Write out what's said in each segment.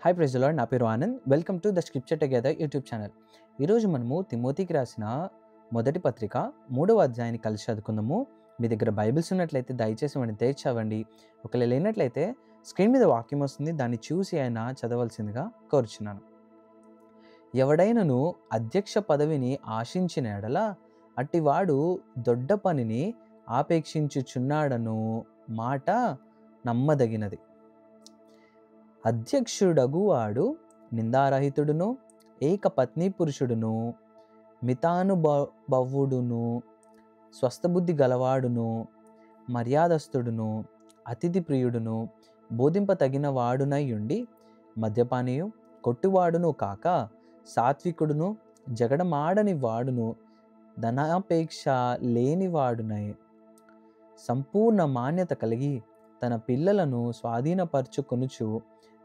Hi praise the lord. నా పేరు Anand. Welcome to the scripture together YouTube channel. ఈరోజు మనము తిమోతికి రాసిన మొదటి పత్రిక 3వ అధ్యాయాన్ని కలిసి చదువుకుందాము. మీ దగ్గర బైబిల్స్ ఉన్నట్లయితే దయచేసి వాటిని తెరిచవండి. ఒకవేళ లేనట్లయితే స్క్రీన్ మీద వాక్యం వస్తుంది, దాన్ని చూసి ఆయన చదవలసిందిగా కోరుచున్నాను. ఎవడైనను అధ్యక్ష పదవిని ఆశించిన ఎడల అట్టివాడు దొడ్డ పనిని ఆపేక్షించుచున్నాడను మాట నమ్మదగినది. అధ్యక్షుడగువాడు నిందారహితుడును, ఏకపత్ని పురుషుడును, మితానుభవుడును, స్వస్థబుద్ధి గలవాడును, మర్యాదస్తుడును, అతిథి ప్రియుడును, బోధింపతగిన వాడునై ఉండి మద్యపానీయు కొట్టువాడును కాక సాత్వికుడును, జగడమాడని వాడును, ధనాపేక్ష లేనివాడునై సంపూర్ణ మాన్యత కలిగి తన పిల్లలను స్వాధీనపరచుకొనుచు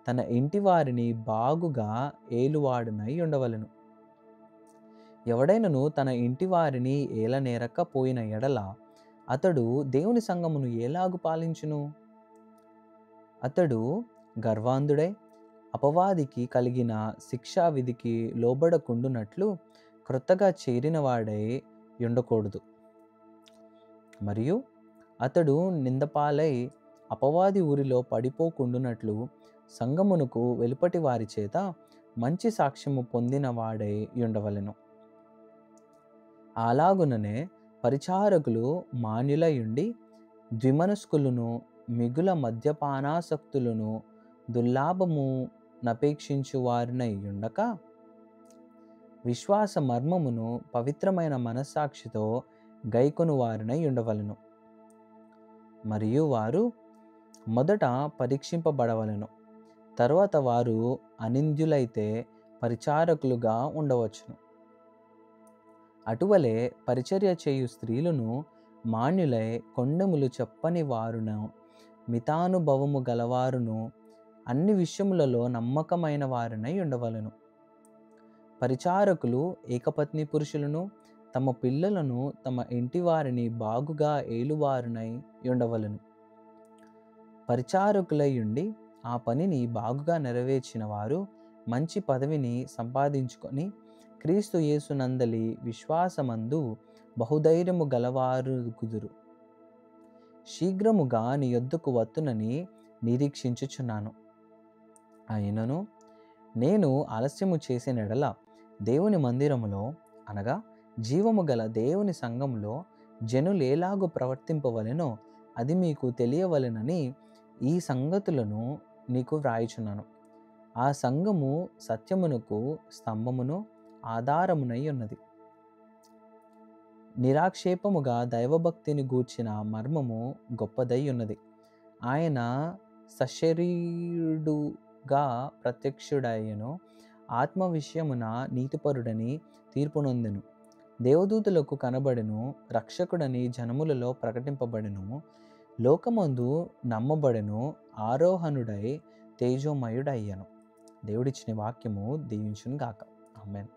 తన ఇంటి వారిని బాగుగా ఏలువాడునై ఉండవలెను. ఎవడైనను తన ఇంటి వారిని ఏలనేరకపోయిన ఎడల అతడు దేవుని సంఘమును ఎలాగు పాలించును? అతడు గర్వాంధుడై అపవాదికి కలిగిన శిక్షా విధికి లోబడకుండునట్లు క్రొత్తగా చేరిన వాడై ఉండకూడదు. మరియు అతడు నిందపాలై అపవాది ఊరిలో పడిపోకుండునట్లు సంఘమునకు వెలుపటి వారి చేత మంచి సాక్ష్యము పొందిన వాడై ఉండవలెను. అలాగుననే పరిచారకులు మాన్యులై ఉండి ద్విమనస్కులను, మిగుల మద్యపానాసక్తులను, దుర్లాభము నపేక్షించు వారినై ఉండక విశ్వాస మర్మమును పవిత్రమైన మనస్సాక్షితో గైకొను వారినై ఉండవలెను. మరియు వారు మొదట పరీక్షింపబడవలెను. తరువాత వారు అనింద్యులైతే పరిచారకులుగా ఉండవచ్చును. అటువలే పరిచర్య చేయు స్త్రీలను మాన్యులై కొండెములు చెప్పని వారును, మితానుభవము గలవారును, అన్ని విషయములలో నమ్మకమైన వారినై ఉండవలెను. పరిచారకులు ఏకపత్ని పురుషులను, తమ పిల్లలను తమ ఇంటి వారిని బాగుగా ఏలువారునై ఉండవలెను. పరిచారకులై ఉండి ఆ పనిని బాగుగా నెరవేర్చిన వారు మంచి పదవిని సంపాదించుకొని క్రీస్తు యేసునందలి విశ్వాసమందు బహుధైర్యము గలవారుగుదురు. శీఘ్రముగా నీ యొద్దకు వత్తునని నిరీక్షించుచున్నాను. అయినను నేను ఆలస్యము చేసిన ఎడల దేవుని మందిరములో అనగా జీవము గల దేవుని సంఘములో జనులు ఎలాగూ ప్రవర్తింపవలెనో అది మీకు తెలియవలెనని ఈ సంగతులను నీకు వ్రాయుచున్నాను. ఆ సంఘము సత్యమునకు స్తంభమును ఆధారమునై ఉన్నది. నిరాక్షేపముగా దైవభక్తిని గూర్చిన మర్మము గొప్పదై ఉన్నది. ఆయన సశరీరుడుగా ప్రత్యక్షుడయ్యను, ఆత్మ విషయమున నీతిపరుడని తీర్పునొందెను, దేవదూతలకు కనబడెను, రక్షకుడని జనములలో ప్రకటింపబడెను, లోకమందు నమ్మబడెను, ఆరోహణుడై తేజోమయుడయ్యను. దేవుడిచ్చిన వాక్యము దీవించును గాక. ఆమేన్.